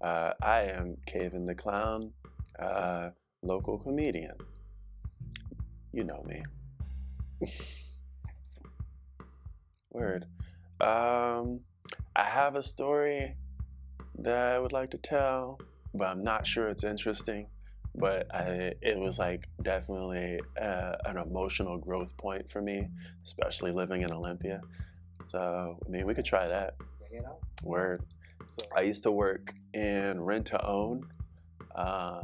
I am Kayvin Da Clown, local comedian. You know me. Word. I have a story that I would like to tell, but I'm not sure it's interesting. But it was like definitely an emotional growth point for me, especially living in Olympia. So, I mean, we could try that. Word. So I used to work in rent to own. Uh,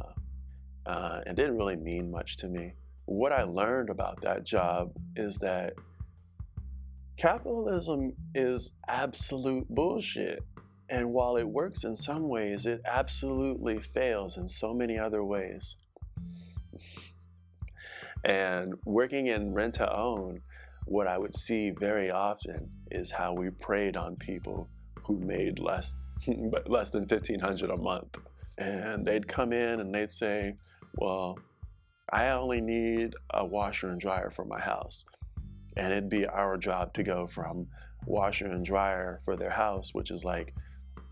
it didn't really mean much to me. What I learned about that job is that capitalism is absolute bullshit. And while it works in some ways, it absolutely fails in so many other ways. And working in rent to own, what I would see very often is how we preyed on people who made less than $1,500 a month. And they'd come in and they'd say, well, I only need a washer and dryer for my house. And it'd be our job to go from washer and dryer for their house, which is like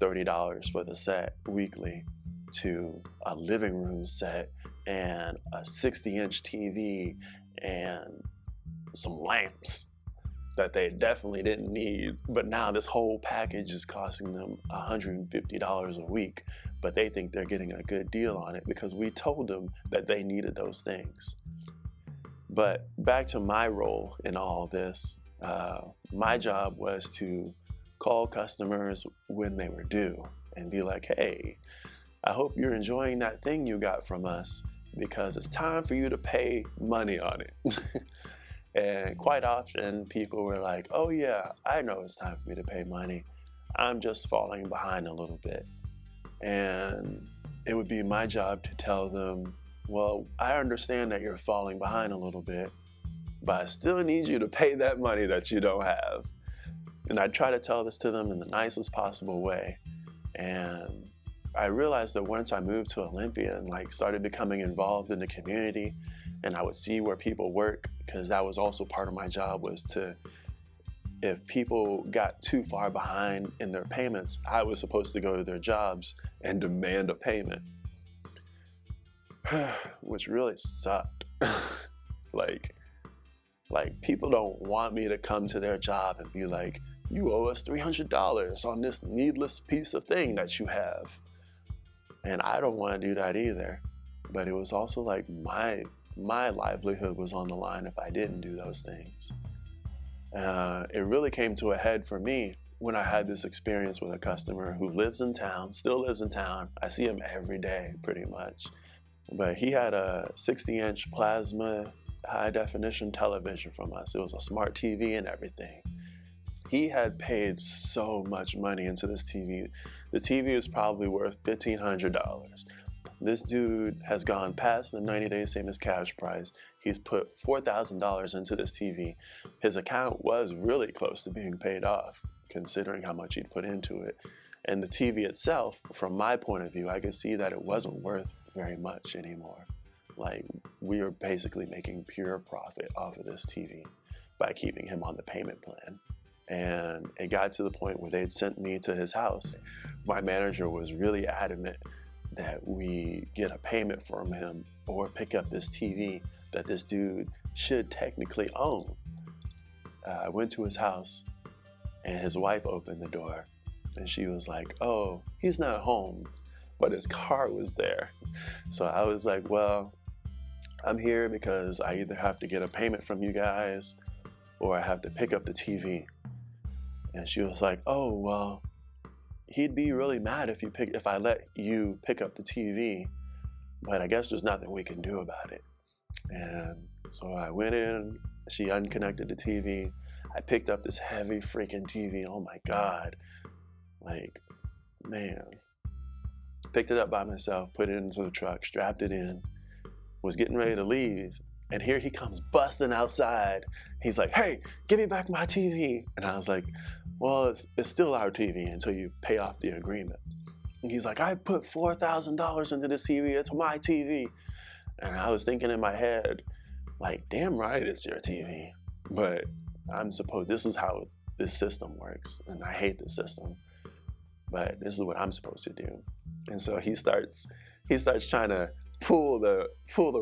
$30 for the set weekly, to a living room set and a 60-inch TV and some lamps that they definitely didn't need. But now this whole package is costing them $150 a week, but they think they're getting a good deal on it because we told them that they needed those things. But back to my role in all this, my job was to call customers when they were due and be like, hey, I hope you're enjoying that thing you got from us because it's time for you to pay money on it. And quite often people were like, oh yeah, I know it's time for me to pay money. I'm just falling behind a little bit. And it would be my job to tell them, well, I understand that you're falling behind a little bit, but I still need you to pay that money that you don't have. And I try to tell this to them in the nicest possible way. And I realized that once I moved to Olympia and like started becoming involved in the community, and I would see where people work, because that was also part of my job, was to, if people got too far behind in their payments, I was supposed to go to their jobs and demand a payment. Which really sucked. like people don't want me to come to their job and be like, you owe us $300 on this needless piece of thing that you have. And I don't want to do that either. But it was also like my livelihood was on the line if I didn't do those things. It really came to a head for me when I had this experience with a customer who lives in town, still lives in town. I see him every day pretty much. But he had a 60-inch plasma high definition television from us. It was a smart TV and everything. He had paid so much money into this TV. The TV was probably worth $1,500. This dude has gone past the 90 days same as cash price. He's put $4,000 into this TV. His account was really close to being paid off, considering how much he'd put into it. And the TV itself, from my point of view, I could see that it wasn't worth very much anymore. Like, we were basically making pure profit off of this TV by keeping him on the payment plan. And it got to the point where they'd sent me to his house. My manager was really adamant that we get a payment from him or pick up this TV that this dude should technically own. I went to his house and his wife opened the door and she was like, oh, he's not home, but his car was there. So I was like, well, I'm here because I either have to get a payment from you guys or I have to pick up the TV. And she was like, oh, well, he'd be really mad if I let you pick up the TV, but I guess there's nothing we can do about it. And so I went in, she unconnected the TV, I picked up this heavy freaking TV, oh my God. Like, man. Picked it up by myself, put it into the truck, strapped it in, was getting ready to leave, and here he comes busting outside. He's like, hey, give me back my TV. And I was like, well, it's still our TV until you pay off the agreement. And he's like, I put $4,000 into this TV, it's my TV. And I was thinking in my head, like, damn right it's your TV. But this is how this system works, and I hate the system. but this is what I'm supposed to do. And so he starts trying to pull the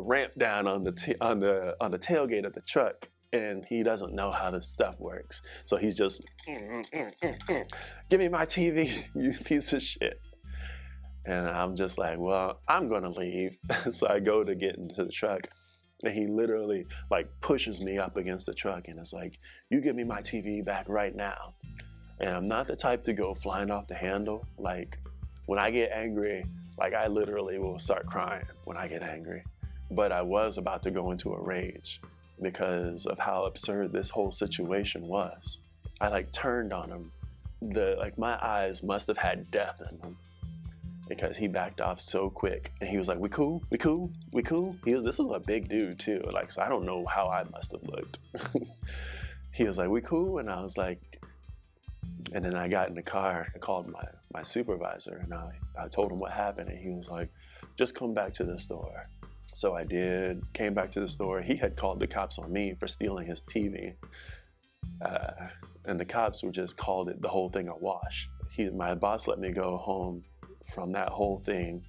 ramp down on the tailgate of the truck, and he doesn't know how this stuff works. So he's just, give me my TV, you piece of shit. And I'm just like, well, I'm gonna leave. So I go to get into the truck, and he literally like pushes me up against the truck and is like, you give me my TV back right now. And I'm not the type to go flying off the handle. Like, when I get angry, like I literally will start crying when I get angry. But I was about to go into a rage because of how absurd this whole situation was. I like turned on him. My eyes must have had death in them, because he backed off so quick. And he was like, we cool? We cool? We cool? This is a big dude too. Like, so I don't know how I must have looked. He was like, we cool? And I was like, and then I got in the car, I called my supervisor, and I told him what happened, and he was like, just come back to the store. So I did, came back to the store. He had called the cops on me for stealing his TV. And the cops were just called the whole thing a wash. My boss let me go home from that whole thing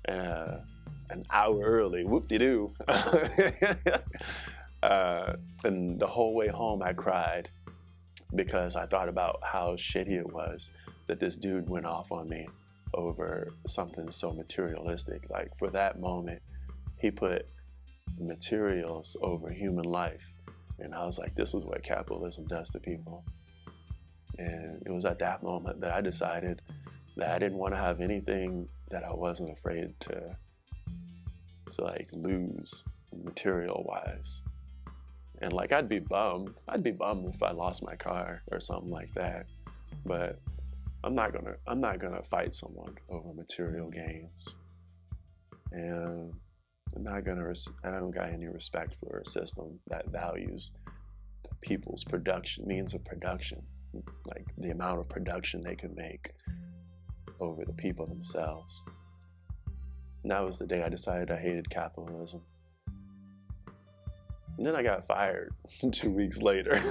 an hour early, whoop-de-doo. And the whole way home I cried, because I thought about how shitty it was that this dude went off on me over something so materialistic. Like, for that moment, he put materials over human life. And I was like, this is what capitalism does to people. And it was at that moment that I decided that I didn't want to have anything that I wasn't afraid to like lose material wise. And like, I'd be bummed if I lost my car or something like that. But I'm not gonna fight someone over material gains. And I don't got any respect for a system that values people's means of production, like the amount of production they can make, over the people themselves. And that was the day I decided I hated capitalism. And then I got fired 2 weeks later.